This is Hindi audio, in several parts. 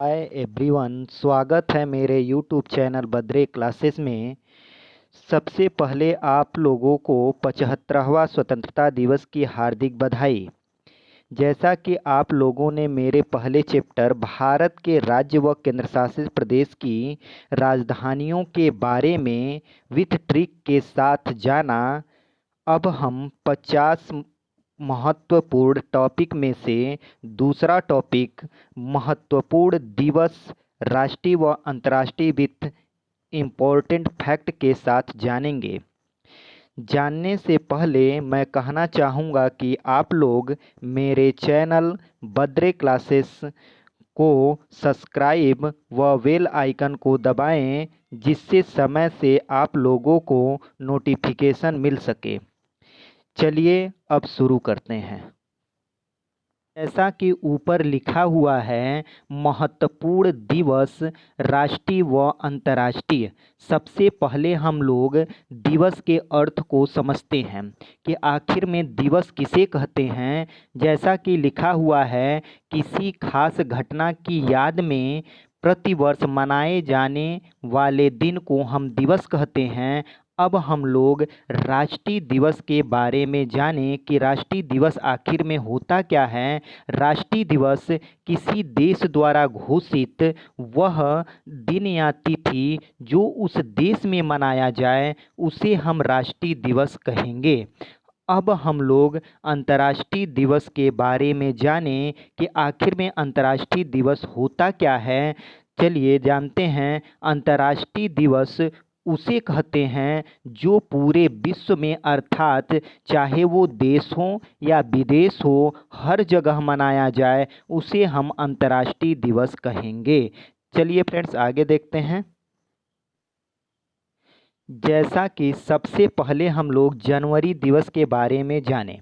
हाय एवरीवन, स्वागत है मेरे यूट्यूब चैनल बद्रे क्लासेस में। सबसे पहले आप लोगों को 75वां स्वतंत्रता दिवस की हार्दिक बधाई। जैसा कि आप लोगों ने मेरे पहले चैप्टर भारत के राज्य व केंद्रशासित प्रदेश की राजधानियों के बारे में विथ ट्रिक के साथ जाना, अब हम 50 महत्वपूर्ण टॉपिक में से दूसरा टॉपिक महत्वपूर्ण दिवस राष्ट्रीय व अंतर्राष्ट्रीय विथ इम्पोर्टेंट फैक्ट के साथ जानेंगे। जानने से पहले मैं कहना चाहूँगा कि आप लोग मेरे चैनल बद्रे क्लासेस को सब्सक्राइब व बेल आइकन को दबाएं, जिससे समय से आप लोगों को नोटिफिकेशन मिल सके। चलिए अब शुरू करते हैं। जैसा कि ऊपर लिखा हुआ है, महत्वपूर्ण दिवस राष्ट्रीय व अंतर्राष्ट्रीय। सबसे पहले हम लोग दिवस के अर्थ को समझते हैं कि आखिर में दिवस किसे कहते हैं। जैसा कि लिखा हुआ है, किसी खास घटना की याद में प्रतिवर्ष मनाए जाने वाले दिन को हम दिवस कहते हैं। अब हम लोग राष्ट्रीय दिवस के बारे में जानें कि राष्ट्रीय दिवस आखिर में होता क्या है। राष्ट्रीय दिवस किसी देश द्वारा घोषित वह दिन या तिथि जो उस देश में मनाया जाए, उसे हम राष्ट्रीय दिवस कहेंगे। अब हम लोग अंतर्राष्ट्रीय दिवस के बारे में जानें कि आखिर में अंतर्राष्ट्रीय दिवस होता क्या है। चलिए जानते हैं। अंतर्राष्ट्रीय दिवस उसे कहते हैं जो पूरे विश्व में, अर्थात चाहे वो देश हो या विदेश हो, हर जगह मनाया जाए, उसे हम अंतर्राष्ट्रीय दिवस कहेंगे। चलिए फ्रेंड्स आगे देखते हैं। जैसा कि सबसे पहले हम लोग जनवरी दिवस के बारे में जानें।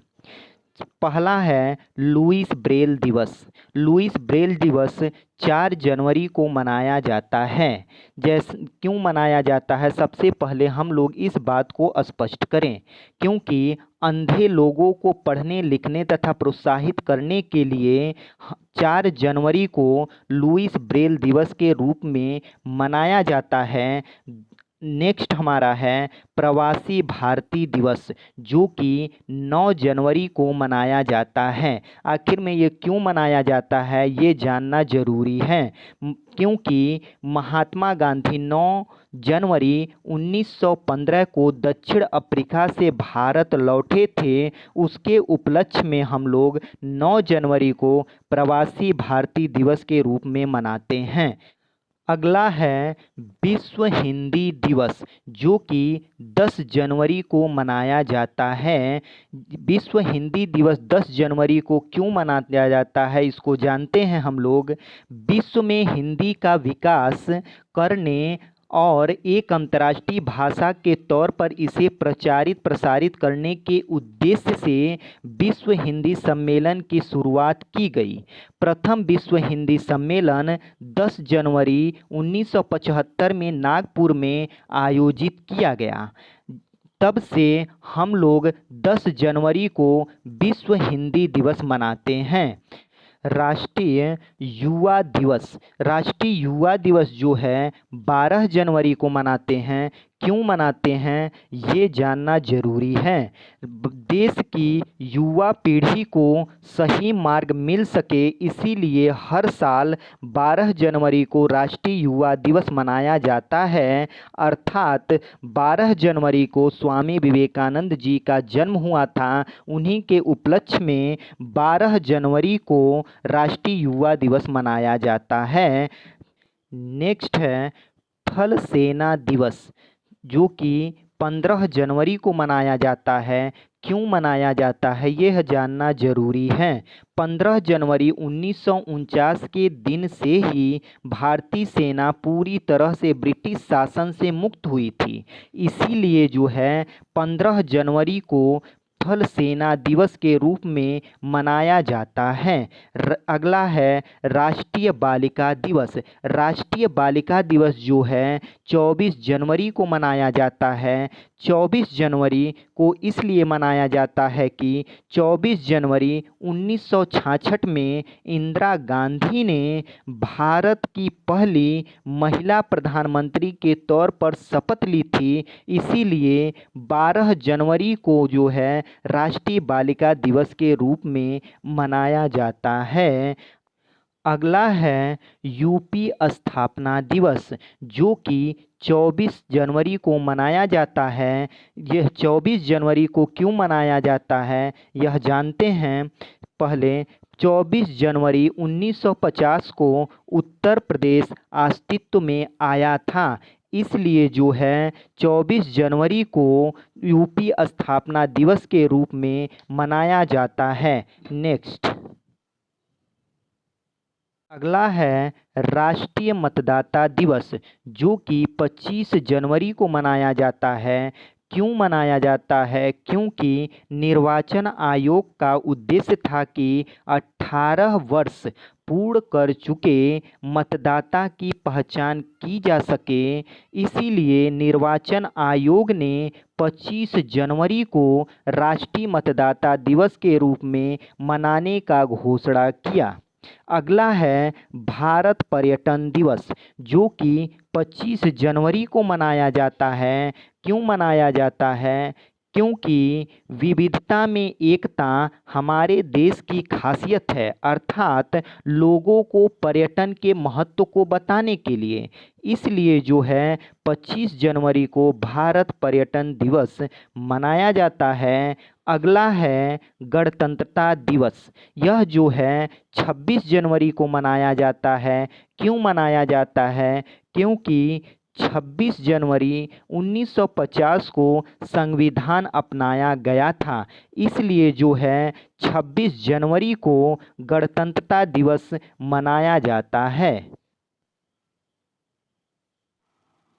पहला है लुईस ब्रेल दिवस। लुईस ब्रेल दिवस 4 जनवरी को मनाया जाता है। क्यों मनाया जाता है, सबसे पहले हम लोग इस बात को स्पष्ट करें। क्योंकि अंधे लोगों को पढ़ने लिखने तथा प्रोत्साहित करने के लिए 4 जनवरी को लुईस ब्रेल दिवस के रूप में मनाया जाता है। नेक्स्ट हमारा है प्रवासी भारतीय दिवस, जो कि 9 जनवरी को मनाया जाता है। आखिर में ये क्यों मनाया जाता है, ये जानना जरूरी है। क्योंकि महात्मा गांधी 9 जनवरी 1915 को दक्षिण अफ्रीका से भारत लौटे थे। उसके उपलक्ष्य में हम लोग 9 जनवरी को प्रवासी भारतीय दिवस के रूप में मनाते हैं। अगला है विश्व हिंदी दिवस, जो कि 10 जनवरी को मनाया जाता है। विश्व हिंदी दिवस 10 जनवरी को क्यों मनाया जाता है, इसको जानते हैं हम लोग। विश्व में हिंदी का विकास करने और एक अंतर्राष्ट्रीय भाषा के तौर पर इसे प्रसारित करने के उद्देश्य से विश्व हिंदी सम्मेलन की शुरुआत की गई। प्रथम विश्व हिंदी सम्मेलन 10 जनवरी 1975 में नागपुर में आयोजित किया गया। तब से हम लोग 10 जनवरी को विश्व हिंदी दिवस मनाते हैं। राष्ट्रीय युवा दिवस। राष्ट्रीय युवा दिवस जो है 12 जनवरी को मनाते हैं। क्यों मनाते हैं, ये जानना ज़रूरी है। देश की युवा पीढ़ी को सही मार्ग मिल सके, इसीलिए हर साल 12 जनवरी को राष्ट्रीय युवा दिवस मनाया जाता है। अर्थात 12 जनवरी को स्वामी विवेकानंद जी का जन्म हुआ था। उन्हीं के उपलक्ष्य में 12 जनवरी को राष्ट्रीय युवा दिवस मनाया जाता है। नेक्स्ट है थल सेना दिवस, जो कि 15 जनवरी को मनाया जाता है। क्यों मनाया जाता है, यह जानना जरूरी है। 15 जनवरी 1949 के दिन से ही भारतीय सेना पूरी तरह से ब्रिटिश शासन से मुक्त हुई थी। इसीलिए जो है 15 जनवरी को थल सेना दिवस के रूप में मनाया जाता है। अगला है राष्ट्रीय बालिका दिवस। राष्ट्रीय बालिका दिवस जो है 24 जनवरी को मनाया जाता है। 24 जनवरी को इसलिए मनाया जाता है कि 24 जनवरी 1966 में इंदिरा गांधी ने भारत की पहली महिला प्रधानमंत्री के तौर पर शपथ ली थी। इसीलिए 12 जनवरी को जो है राष्ट्रीय बालिका दिवस के रूप में मनाया जाता है। अगला है यूपी स्थापना दिवस, जो कि 24 जनवरी को मनाया जाता है। यह 24 जनवरी को क्यों मनाया जाता है यह जानते हैं। पहले 24 जनवरी 1950 को उत्तर प्रदेश अस्तित्व में आया था, इसलिए जो है 24 जनवरी को यूपी स्थापना दिवस के रूप में मनाया जाता है। नेक्स्ट अगला है राष्ट्रीय मतदाता दिवस, जो कि 25 जनवरी को मनाया जाता है। क्यों मनाया जाता है? क्योंकि निर्वाचन आयोग का उद्देश्य था कि 18 वर्ष पूर्ण कर चुके मतदाता की पहचान की जा सके। इसीलिए निर्वाचन आयोग ने 25 जनवरी को राष्ट्रीय मतदाता दिवस के रूप में मनाने का घोषणा किया। अगला है भारत पर्यटन दिवस, जो कि 25 जनवरी को मनाया जाता है। क्यों मनाया जाता है? क्योंकि विविधता में एकता हमारे देश की खासियत है, अर्थात लोगों को पर्यटन के महत्व को बताने के लिए। इसलिए जो है 25 जनवरी को भारत पर्यटन दिवस मनाया जाता है। अगला है गणतंत्रता दिवस। यह जो है 26 जनवरी को मनाया जाता है। क्यों मनाया जाता है? क्योंकि 26 जनवरी 1950 को संविधान अपनाया गया था, इसलिए जो है 26 जनवरी को गणतंत्रता दिवस मनाया जाता है।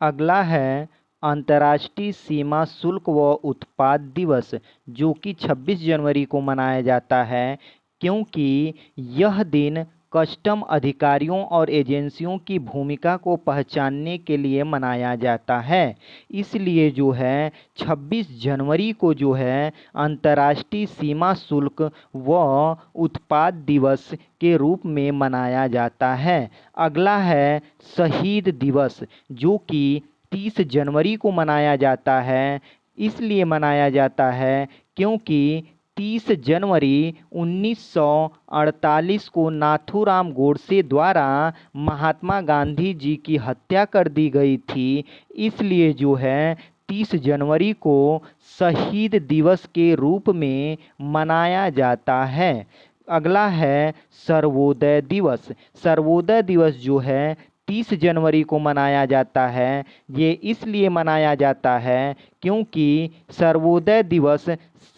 अगला है अंतर्राष्ट्रीय सीमा शुल्क व उत्पाद दिवस, जो कि 26 जनवरी को मनाया जाता है। क्योंकि यह दिन कस्टम अधिकारियों और एजेंसियों की भूमिका को पहचानने के लिए मनाया जाता है। इसलिए जो है 26 जनवरी को जो है अंतर्राष्ट्रीय सीमा शुल्क व उत्पाद दिवस के रूप में मनाया जाता है। अगला है शहीद दिवस, जो कि 30 जनवरी को मनाया जाता है। इसलिए मनाया जाता है क्योंकि 30 जनवरी 1948 को नाथूराम गोडसे द्वारा महात्मा गांधी जी की हत्या कर दी गई थी। इसलिए जो है 30 जनवरी को शहीद दिवस के रूप में मनाया जाता है। अगला है सर्वोदय दिवस। सर्वोदय दिवस जो है 30 जनवरी को मनाया जाता है। ये इसलिए मनाया जाता है क्योंकि सर्वोदय दिवस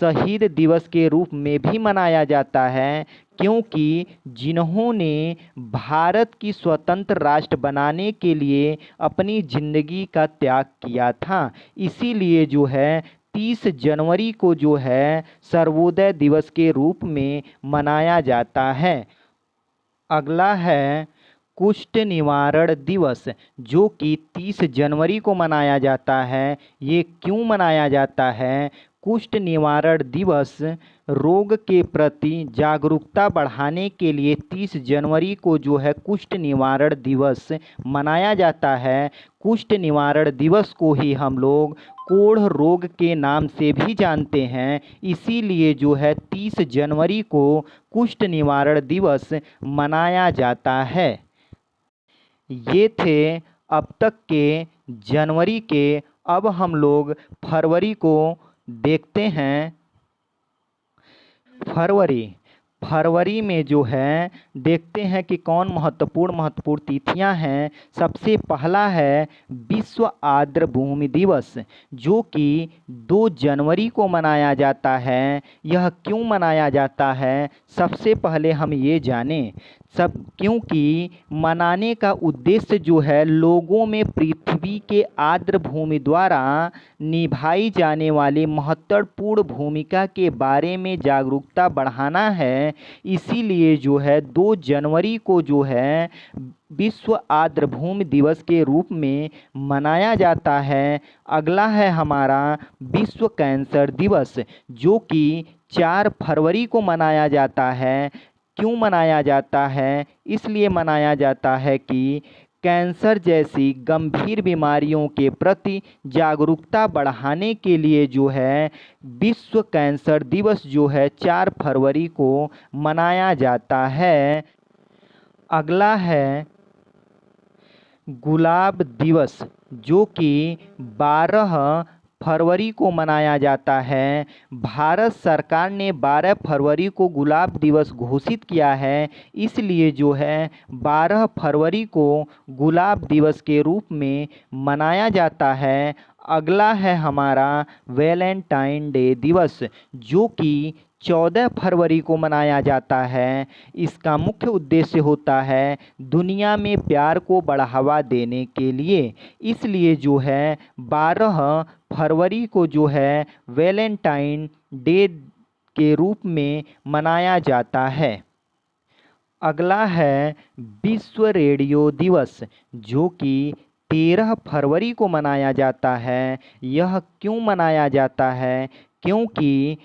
शहीद दिवस के रूप में भी मनाया जाता है, क्योंकि जिन्होंने भारत की स्वतंत्र राष्ट्र बनाने के लिए अपनी जिंदगी का त्याग किया था। इसीलिए जो है 30 जनवरी को जो है सर्वोदय दिवस के रूप में मनाया जाता है। अगला है कुष्ठ निवारण दिवस, जो कि 30 जनवरी को मनाया जाता है। ये क्यों मनाया जाता है? कुष्ठ निवारण दिवस रोग के प्रति जागरूकता बढ़ाने के लिए 30 जनवरी को जो है कुष्ठ निवारण दिवस मनाया जाता है। कुष्ठ निवारण दिवस को ही हम लोग कोढ़ रोग के नाम से भी जानते हैं। इसीलिए जो है 30 जनवरी को कुष्ठ निवारण दिवस मनाया जाता है। ये थे अब तक के जनवरी के। अब हम लोग फरवरी को देखते हैं। फरवरी में जो है देखते हैं कि कौन महत्वपूर्ण तिथियां हैं। सबसे पहला है विश्व आर्द्र भूमि दिवस, जो कि 2 जनवरी को मनाया जाता है। यह क्यों मनाया जाता है? सबसे पहले हम ये जानें। क्योंकि मनाने का उद्देश्य जो है लोगों में पृथ्वी के आर्द्र भूमि द्वारा निभाई जाने वाली महत्वपूर्ण भूमिका के बारे में जागरूकता बढ़ाना है। इसीलिए जो है 2 जनवरी को जो है विश्व आर्द्र भूमि दिवस के रूप में मनाया जाता है। अगला है हमारा विश्व कैंसर दिवस, जो कि 4 फरवरी को मनाया जाता है। क्यों मनाया जाता है? इसलिए मनाया जाता है कि कैंसर जैसी गंभीर बीमारियों के प्रति जागरूकता बढ़ाने के लिए जो है विश्व कैंसर दिवस जो है 4 फरवरी को मनाया जाता है। अगला है गुलाब दिवस, जो कि 12 फरवरी को मनाया जाता है। भारत सरकार ने 12 फरवरी को गुलाब दिवस घोषित किया है, इसलिए जो है 12 फरवरी को गुलाब दिवस के रूप में मनाया जाता है। अगला है हमारा वैलेंटाइन डे दिवस, जो कि 14 फरवरी को मनाया जाता है। इसका मुख्य उद्देश्य होता है दुनिया में प्यार को बढ़ावा देने के लिए, इसलिए जो है 12 फरवरी को जो है वैलेंटाइन डे के रूप में मनाया जाता है। अगला है विश्व रेडियो दिवस, जो कि 13 फरवरी को मनाया जाता है। यह क्यों मनाया जाता है? क्योंकि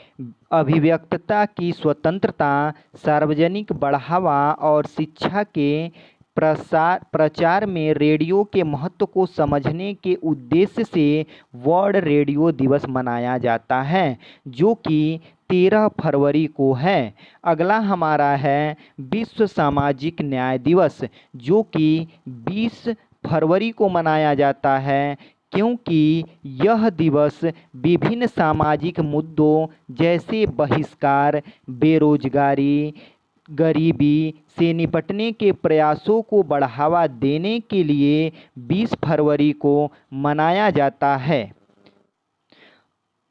अभिव्यक्तता की स्वतंत्रता, सार्वजनिक बढ़ावा और शिक्षा के प्रचार में रेडियो के महत्व को समझने के उद्देश्य से वर्ल्ड रेडियो दिवस मनाया जाता है, जो कि 13 फरवरी को है। अगला हमारा है विश्व सामाजिक न्याय दिवस, जो कि 20 फरवरी को मनाया जाता है। क्योंकि यह दिवस विभिन्न सामाजिक मुद्दों जैसे बहिष्कार, बेरोजगारी, गरीबी से निपटने के प्रयासों को बढ़ावा देने के लिए 20 फरवरी को मनाया जाता है।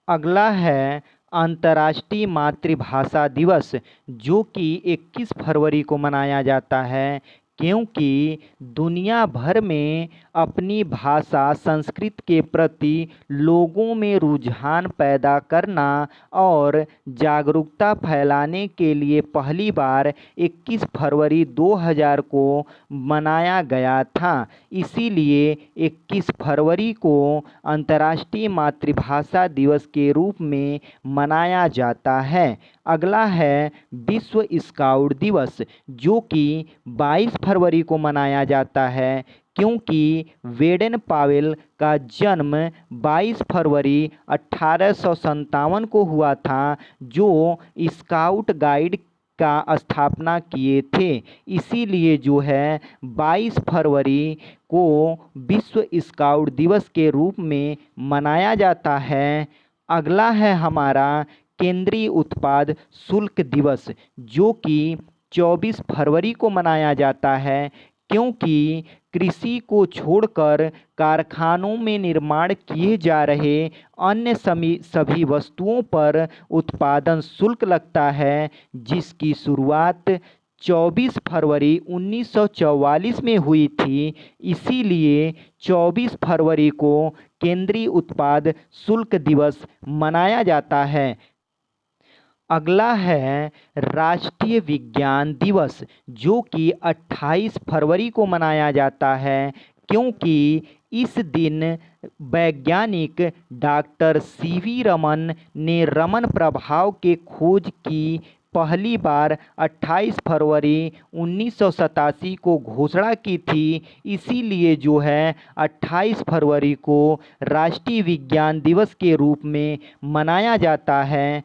अगला है अंतर्राष्ट्रीय मातृभाषा दिवस, जो कि 21 फरवरी को मनाया जाता है। क्योंकि दुनिया भर में अपनी भाषा संस्कृत के प्रति लोगों में रुझान पैदा करना और जागरूकता फैलाने के लिए पहली बार 21 फरवरी 2000 को मनाया गया था। इसीलिए 21 फरवरी को अंतर्राष्ट्रीय मातृभाषा दिवस के रूप में मनाया जाता है। अगला है विश्व स्काउट दिवस, जो कि 22 फरवरी को मनाया जाता है। क्योंकि वेडेन पावेल का जन्म 22 फरवरी 1857 को हुआ था, जो स्काउट गाइड का स्थापना किए थे। इसीलिए जो है 22 फरवरी को विश्व स्काउट दिवस के रूप में मनाया जाता है। अगला है हमारा केंद्रीय उत्पाद शुल्क दिवस, जो कि 24 फरवरी को मनाया जाता है। क्योंकि कृषि को छोड़कर कारखानों में निर्माण किए जा रहे अन्य सभी वस्तुओं पर उत्पादन शुल्क लगता है, जिसकी शुरुआत 24 फरवरी 1944 में हुई थी। इसीलिए 24 फरवरी को केंद्रीय उत्पाद शुल्क दिवस मनाया जाता है। अगला है राष्ट्रीय विज्ञान दिवस, जो कि 28 फरवरी को मनाया जाता है। क्योंकि इस दिन वैज्ञानिक डॉक्टर सीवी रमन ने रमन प्रभाव के खोज की पहली बार 28 फरवरी 1987 को घोषणा की थी। इसीलिए जो है 28 फरवरी को राष्ट्रीय विज्ञान दिवस के रूप में मनाया जाता है।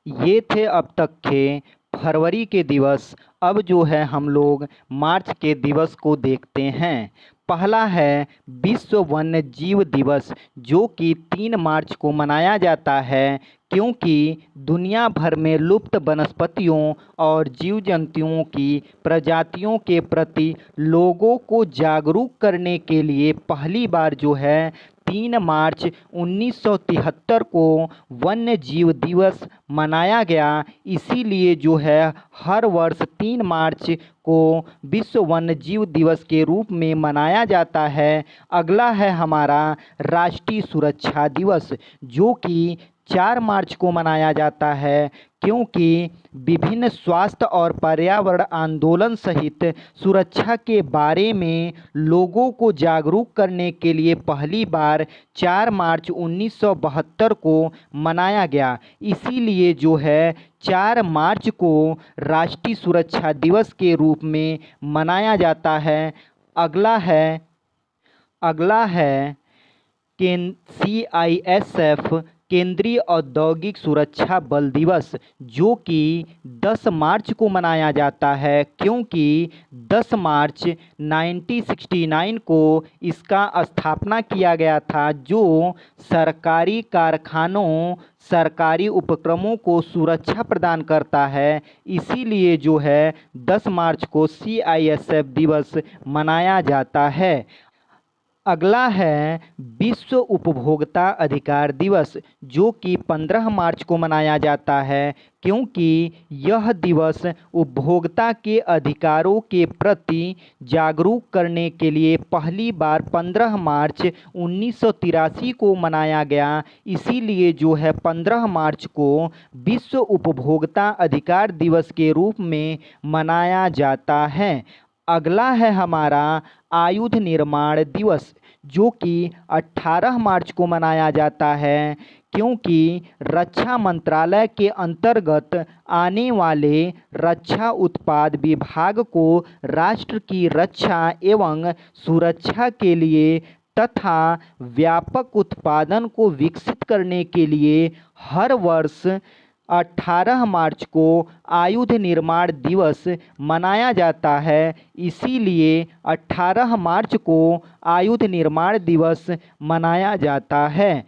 ये थे अब तक के फरवरी के दिवस। अब जो है हम लोग मार्च के दिवस को देखते हैं। पहला है विश्व वन्य जीव दिवस, जो कि 3 मार्च को मनाया जाता है। क्योंकि दुनिया भर में लुप्त वनस्पतियों और जीव जंतुओं की प्रजातियों के प्रति लोगों को जागरूक करने के लिए पहली बार जो है 3 मार्च 1973 को वन्य जीव दिवस मनाया गया। इसीलिए जो है हर वर्ष 3 मार्च को विश्व वन्य जीव दिवस के रूप में मनाया जाता है। अगला है हमारा राष्ट्रीय सुरक्षा दिवस, जो कि 4 मार्च को मनाया जाता है, क्योंकि विभिन्न स्वास्थ्य और पर्यावरण आंदोलन सहित सुरक्षा के बारे में लोगों को जागरूक करने के लिए पहली बार 4 मार्च 1972 को मनाया गया। इसीलिए जो है 4 मार्च को राष्ट्रीय सुरक्षा दिवस के रूप में मनाया जाता है। अगला है CISF केंद्रीय औद्योगिक सुरक्षा बल दिवस, जो कि 10 मार्च को मनाया जाता है, क्योंकि 10 मार्च 1969 को इसका स्थापना किया गया था, जो सरकारी कारखानों, सरकारी उपक्रमों को सुरक्षा प्रदान करता है। इसीलिए जो है 10 मार्च को CISF दिवस मनाया जाता है। अगला है विश्व उपभोक्ता अधिकार दिवस, जो कि 15 मार्च को मनाया जाता है, क्योंकि यह दिवस उपभोक्ता के अधिकारों के प्रति जागरूक करने के लिए पहली बार 15 मार्च 1983 को मनाया गया। इसीलिए जो है 15 मार्च को विश्व उपभोक्ता अधिकार दिवस के रूप में मनाया जाता है। अगला है हमारा आयुध निर्माण दिवस, जो कि 18 मार्च को मनाया जाता है, क्योंकि रक्षा मंत्रालय के अंतर्गत आने वाले रक्षा उत्पाद विभाग को राष्ट्र की रक्षा एवं सुरक्षा के लिए तथा व्यापक उत्पादन को विकसित करने के लिए हर वर्ष 18 मार्च को आयुध निर्माण दिवस मनाया जाता है। इसीलिए 18 मार्च को आयुध निर्माण दिवस मनाया जाता है।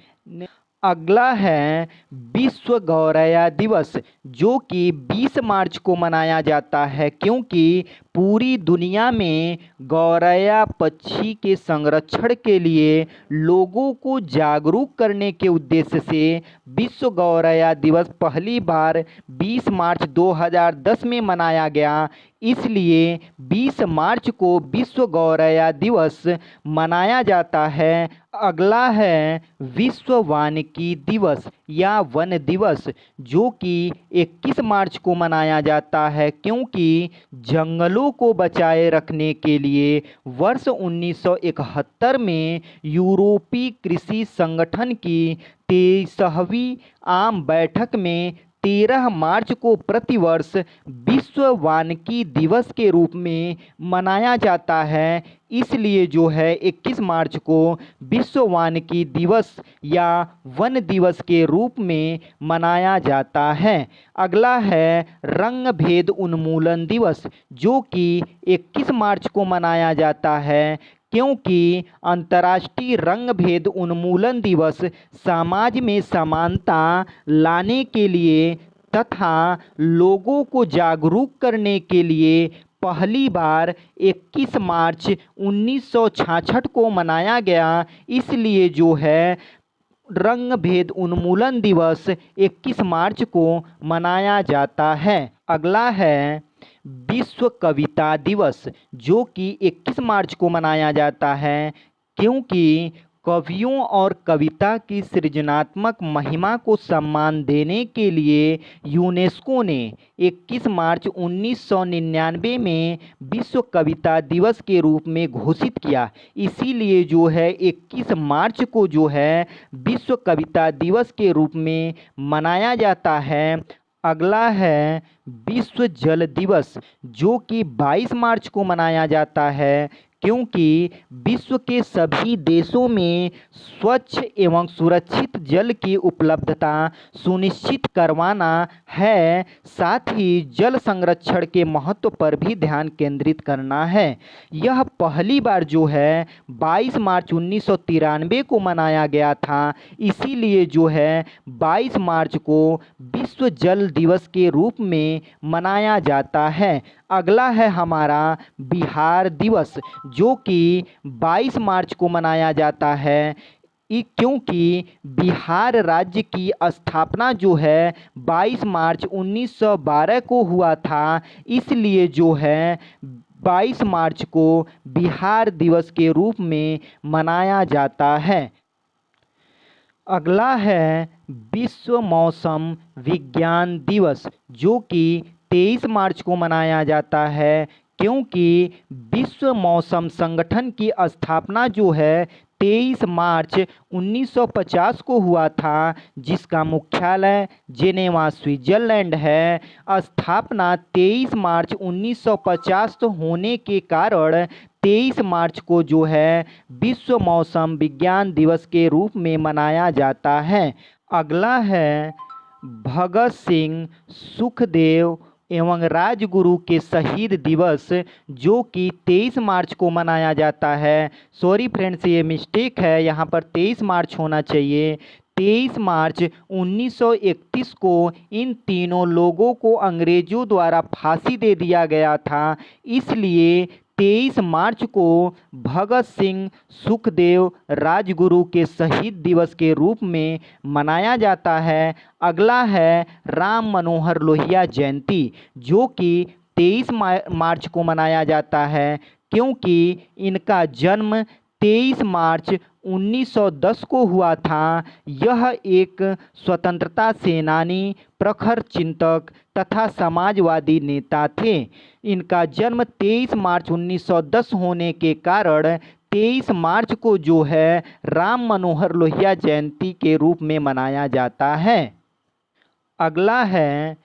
अगला है विश्व गौरैया दिवस, जो कि 20 मार्च को मनाया जाता है, क्योंकि पूरी दुनिया में गौरैया पक्षी के संरक्षण के लिए लोगों को जागरूक करने के उद्देश्य से विश्व गौरैया दिवस पहली बार 20 मार्च 2010 में मनाया गया। इसलिए 20 मार्च को विश्व गौरैया दिवस मनाया जाता है। अगला है विश्व वानिकी दिवस या वन दिवस, जो कि 21 मार्च को मनाया जाता है, क्योंकि जंगलों को बचाए रखने के लिए वर्ष 1971 में यूरोपीय कृषि संगठन की 23वीं आम बैठक में 13 मार्च को प्रतिवर्ष विश्व वानिकी दिवस के रूप में मनाया जाता है। इसलिए जो है 21 मार्च को विश्व वानिकी दिवस या वन दिवस के रूप में मनाया जाता है। अगला है रंग भेद उन्मूलन दिवस, जो कि 21 मार्च को मनाया जाता है, क्योंकि अंतर्राष्ट्रीय रंग भेद उन्मूलन दिवस समाज में समानता लाने के लिए तथा लोगों को जागरूक करने के लिए पहली बार 21 मार्च 1966 को मनाया गया। इसलिए जो है रंग भेद उन्मूलन दिवस 21 मार्च को मनाया जाता है। अगला है विश्व कविता दिवस, जो कि 21 मार्च को मनाया जाता है, क्योंकि कवियों और कविता की सृजनात्मक महिमा को सम्मान देने के लिए यूनेस्को ने 21 मार्च 1999 में विश्व कविता दिवस के रूप में घोषित किया। इसीलिए जो है 21 मार्च को जो है विश्व कविता दिवस के रूप में मनाया जाता है। अगला है विश्व जल दिवस, जो कि 22 मार्च को मनाया जाता है, क्योंकि विश्व के सभी देशों में स्वच्छ एवं सुरक्षित जल की उपलब्धता सुनिश्चित करवाना है। साथ ही जल संरक्षण के महत्व पर भी ध्यान केंद्रित करना है। यह पहली बार जो है 22 मार्च 1993 को मनाया गया था। इसीलिए जो है 22 मार्च को विश्व जल दिवस के रूप में मनाया जाता है। अगला है हमारा बिहार दिवस, जो कि 22 मार्च को मनाया जाता है। क्योंकि बिहार राज्य की स्थापना जो है 22 मार्च 1912 को हुआ था, इसलिए जो है 22 मार्च को बिहार दिवस के रूप में मनाया जाता है। अगला है विश्व मौसम विज्ञान दिवस, जो कि 23 मार्च को मनाया जाता है, क्योंकि विश्व मौसम संगठन की स्थापना जो है 23 मार्च 1950 को हुआ था, जिसका मुख्यालय जेनेवा स्विट्जरलैंड है। स्थापना 23 मार्च 1950 होने के कारण 23 मार्च को जो है विश्व मौसम विज्ञान दिवस के रूप में मनाया जाता है। अगला है भगत सिंह, सुखदेव एवं राजगुरु के शहीद दिवस, जो कि 23 मार्च को मनाया जाता है। सॉरी फ्रेंड्स, ये मिस्टेक है, यहाँ पर 23 मार्च होना चाहिए। 23 मार्च 1931 को इन तीनों लोगों को अंग्रेजों द्वारा फांसी दे दिया गया था, इसलिए 23 मार्च को भगत सिंह, सुखदेव, राजगुरु के शहीद दिवस के रूप में मनाया जाता है। अगला है राम मनोहर लोहिया जयंती, जो कि 23 मार्च को मनाया जाता है, क्योंकि इनका जन्म 23 मार्च 1910 को हुआ था। यह एक स्वतंत्रता सेनानी, प्रखर चिंतक तथा समाजवादी नेता थे। इनका जन्म 23 मार्च 1910 होने के कारण 23 मार्च को जो है राम मनोहर लोहिया जयंती के रूप में मनाया जाता है। अगला है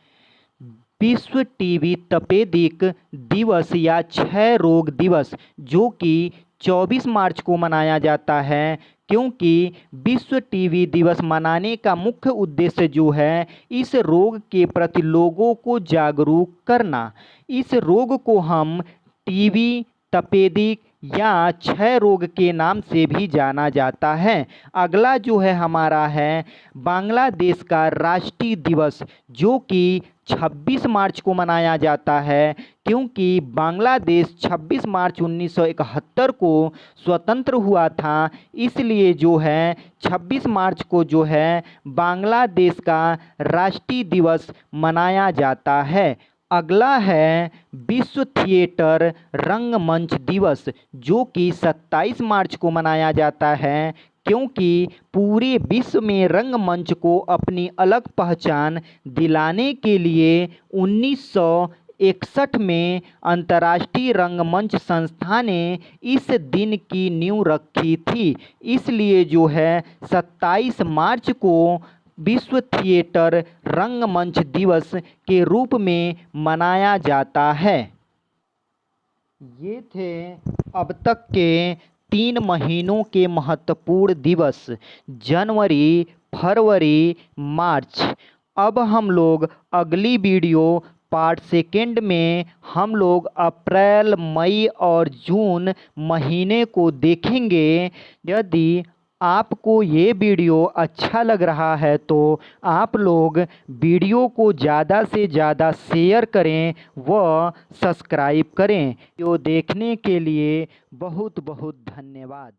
विश्व टीबी तपेदिक दिवस या क्षय रोग दिवस, जो कि 24 मार्च को मनाया जाता है, क्योंकि विश्व टीबी दिवस मनाने का मुख्य उद्देश्य जो है इस रोग के प्रति लोगों को जागरूक करना। इस रोग को हम टीबी, तपेदिक या क्षय रोग के नाम से भी जाना जाता है। अगला जो है हमारा है बांग्लादेश का राष्ट्रीय दिवस, जो कि 26 मार्च को मनाया जाता है, क्योंकि बांग्लादेश 26 मार्च 1971 को स्वतंत्र हुआ था, इसलिए जो है 26 मार्च को जो है बांग्लादेश का राष्ट्रीय दिवस मनाया जाता है। अगला है विश्व थिएटर रंगमंच दिवस, जो कि 27 मार्च को मनाया जाता है, क्योंकि पूरे विश्व में रंगमंच को अपनी अलग पहचान दिलाने के लिए 1961 में अंतर्राष्ट्रीय रंगमंच संस्था ने इस दिन की नींव रखी थी, इसलिए जो है 27 मार्च को विश्व थिएटर रंगमंच दिवस के रूप में मनाया जाता है। ये थे अब तक के 3 महीनों के महत्वपूर्ण दिवस, जनवरी, फरवरी, मार्च। अब हम लोग अगली वीडियो पार्ट सेकेंड में हम लोग अप्रैल, मई और जून महीने को देखेंगे। यदि आपको ये वीडियो अच्छा लग रहा है तो आप लोग वीडियो को ज़्यादा से ज़्यादा शेयर करें व सब्सक्राइब करें। वीडियो देखने के लिए बहुत बहुत धन्यवाद।